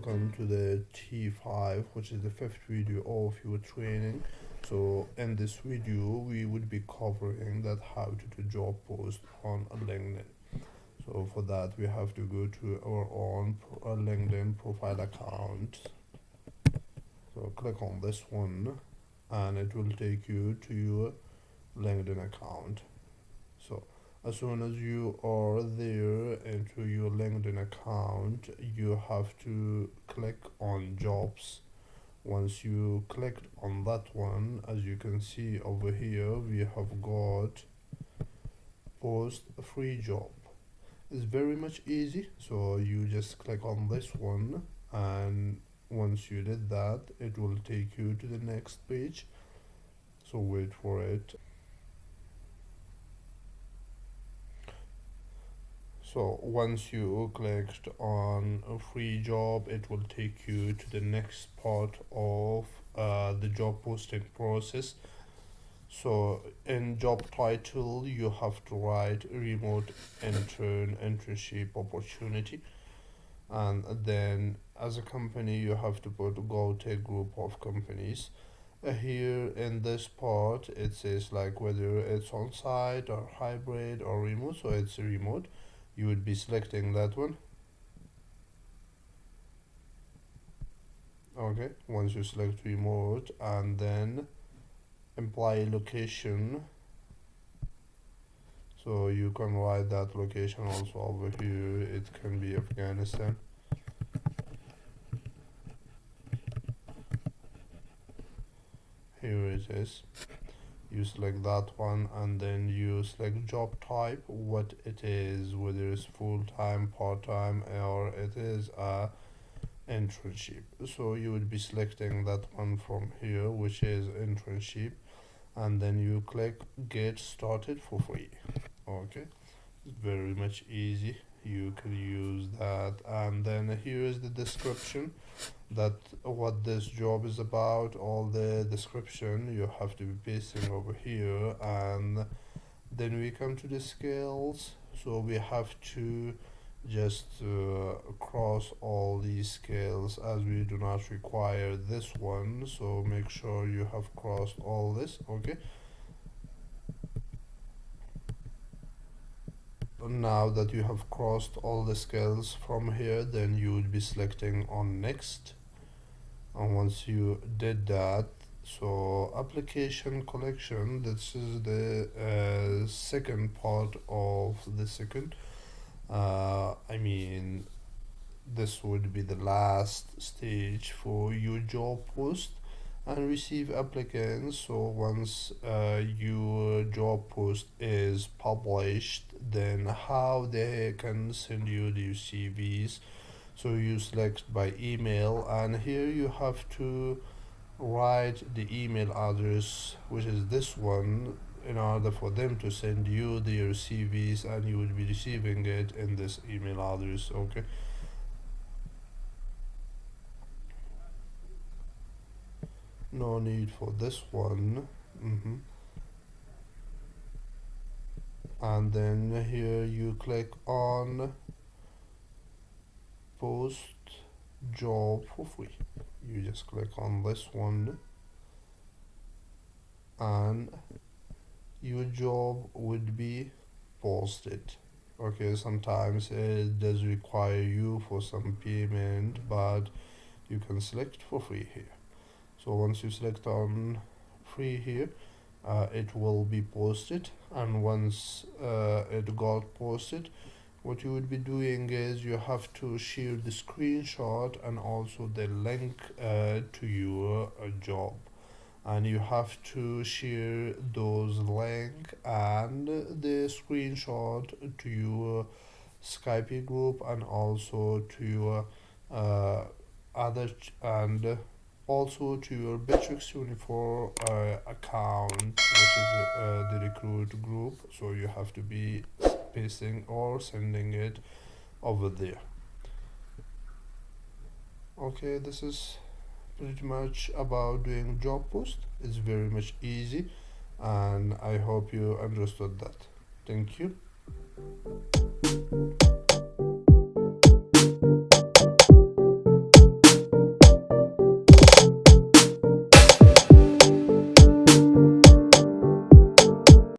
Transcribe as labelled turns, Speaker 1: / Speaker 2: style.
Speaker 1: welcome to the T5, which is the fifth video of your training. So in this video we would be covering that how to do job post on LinkedIn. So for that we have to go to our own LinkedIn profile account. So click on this one and it will take you to your LinkedIn account. So as soon as you are there into your LinkedIn account, you have to click on jobs. Once you clicked on that one, as you can see over here, we have got post a free job. It's very much easy, so you just click on this one, and once you did that, it will take you to the next page. So wait for it. So once you clicked on a free job, it will take you to the next part of the job posting process. So in job title, you have to write remote internship opportunity, and then as a company, you have to put GoTech group of companies. Here in this part, it says like whether it's on site or hybrid or remote, so it's remote. You would be selecting that one. Okay, once you select remote and then employee location, so you can write that location also over here. It can be Afghanistan. Here it is. You select that one and then you select job type, what it is, whether it's full-time, part-time, or it is a internship. So you would be selecting that one from here, which is internship, and then you click get started for free. Okay, very much easy. You can use that, and then here is the description, that what this job is about. All the description you have to be pasting over here, and then we come to the skills. So we have to just cross all these skills, as we do not require this one, so make sure you have crossed all this. Okay, now that you have crossed all the skills from here, then you would be selecting on next. And once you did that, so application collection, this is the second part of the second, I mean, this would be the last stage for your job post and receive applicants. So once your job post is published, then how they can send you the CVs. So you select by email, and here you have to write the email address, which is this one, in order for them to send you their CVs, and you will be receiving it in this email address. Okay, no need for this one. And then here you click on post job for free. You just click on this one and your job would be posted. Okay, sometimes it does require you for some payment, but you can select for free here. So once you select on free here, it will be posted, and once it got posted, what you would be doing is you have to share the screenshot and also the link to your job, and you have to share those link and the screenshot to your Skype group, and also to your and also to your Bitrix 24 account, which is the recruit group. So you have to be pasting or sending it over there. Okay, this is pretty much about doing job post. It's very much easy, and I hope you understood that. Thank you.